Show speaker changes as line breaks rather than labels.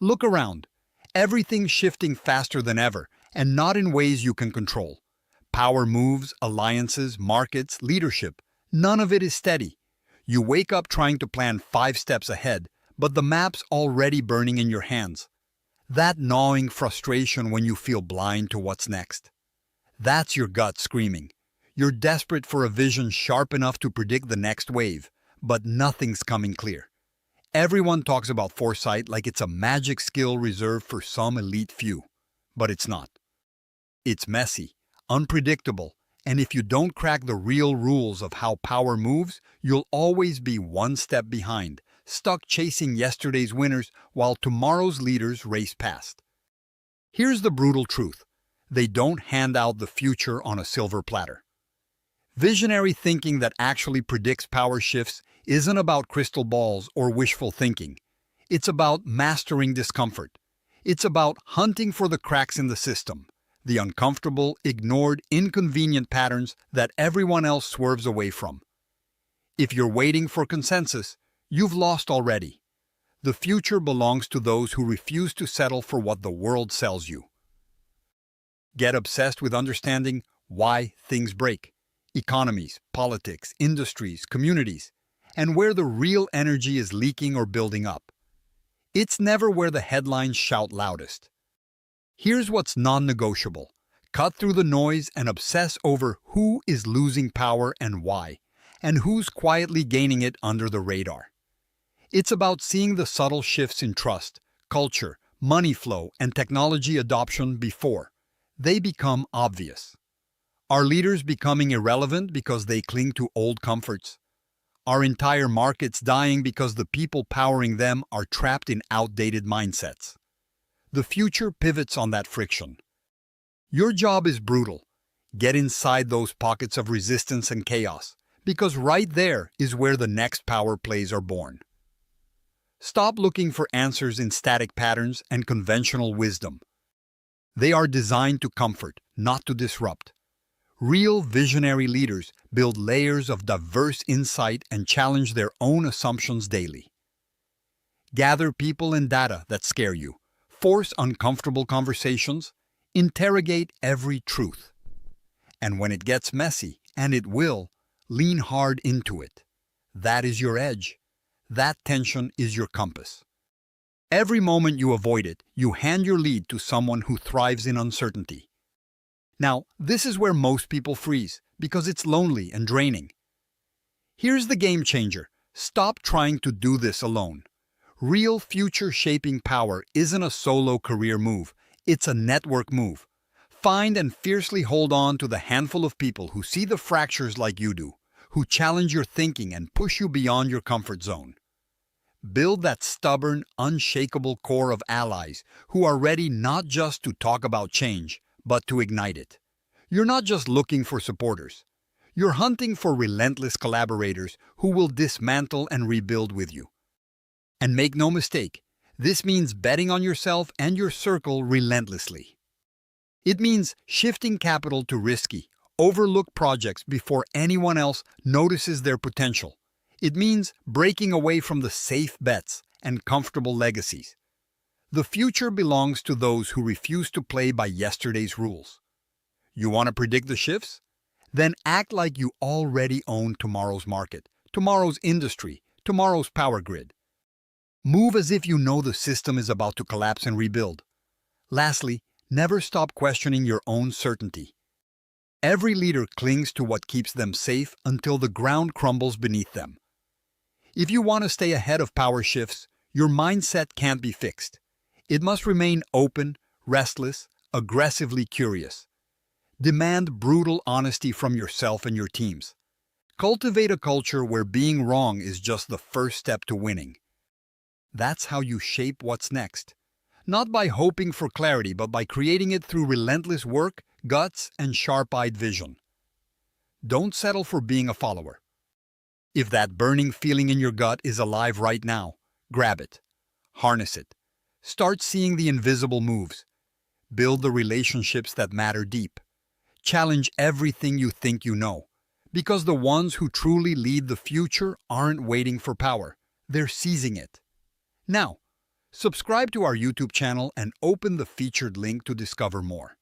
Look around. Everything's shifting faster than ever, and not in ways you can control. Power moves, alliances, markets, leadership. None of it is steady. You wake up trying to plan 5 steps ahead, but the map's already burning in your hands. That gnawing frustration when you feel blind to what's next. That's your gut screaming. You're desperate for a vision sharp enough to predict the next wave, but nothing's coming clear. Everyone talks about foresight like it's a magic skill reserved for some elite few. But it's not. It's messy, unpredictable, and if you don't crack the real rules of how power moves, you'll always be one step behind, stuck chasing yesterday's winners while tomorrow's leaders race past. Here's the brutal truth. They don't hand out the future on a silver platter. Visionary thinking that actually predicts power shifts isn't about crystal balls or wishful thinking. It's about mastering discomfort. It's about hunting for the cracks in the system, the uncomfortable, ignored, inconvenient patterns that everyone else swerves away from. If you're waiting for consensus, you've lost already. The future belongs to those who refuse to settle for what the world sells you. Get obsessed with understanding why things break. Economies, politics, industries, communities, and where the real energy is leaking or building up. It's never where the headlines shout loudest. Here's what's non-negotiable. Cut through the noise and obsess over who is losing power and why, and who's quietly gaining it under the radar. It's about seeing the subtle shifts in trust, culture, money flow, and technology adoption before they become obvious. Are leaders becoming irrelevant because they cling to old comforts? Are entire markets dying because the people powering them are trapped in outdated mindsets? The future pivots on that friction. Your job is brutal. Get inside those pockets of resistance and chaos, because right there is where the next power plays are born. Stop looking for answers in static patterns and conventional wisdom. They are designed to comfort, not to disrupt. Real visionary leaders build layers of diverse insight and challenge their own assumptions daily. Gather people and data that scare you. Force uncomfortable conversations. Interrogate every truth. And when it gets messy, and it will, lean hard into it. That is your edge. That tension is your compass. Every moment you avoid it, you hand your lead to someone who thrives in uncertainty. Now, this is where most people freeze, because it's lonely and draining. Here's the game changer. Stop trying to do this alone. Real future-shaping power isn't a solo career move, it's a network move. Find and fiercely hold on to the handful of people who see the fractures like you do, who challenge your thinking and push you beyond your comfort zone. Build that stubborn, unshakable core of allies who are ready not just to talk about change, but to ignite it. You're not just looking for supporters. You're hunting for relentless collaborators who will dismantle and rebuild with you. And make no mistake, this means betting on yourself and your circle relentlessly. It means shifting capital to risky, overlooked projects before anyone else notices their potential. It means breaking away from the safe bets and comfortable legacies. The future belongs to those who refuse to play by yesterday's rules. You want to predict the shifts? Then act like you already own tomorrow's market, tomorrow's industry, tomorrow's power grid. Move as if you know the system is about to collapse and rebuild. Lastly, never stop questioning your own certainty. Every leader clings to what keeps them safe until the ground crumbles beneath them. If you want to stay ahead of power shifts, your mindset can't be fixed. It must remain open, restless, aggressively curious. Demand brutal honesty from yourself and your teams. Cultivate a culture where being wrong is just the first step to winning. That's how you shape what's next. Not by hoping for clarity, but by creating it through relentless work, guts, and sharp-eyed vision. Don't settle for being a follower. If that burning feeling in your gut is alive right now, grab it. Harness it. Start seeing the invisible moves. Build the relationships that matter deep. Challenge everything you think you know. Because the ones who truly lead the future aren't waiting for power. They're seizing it. Now, Subscribe to our YouTube channel and open the featured link to discover more.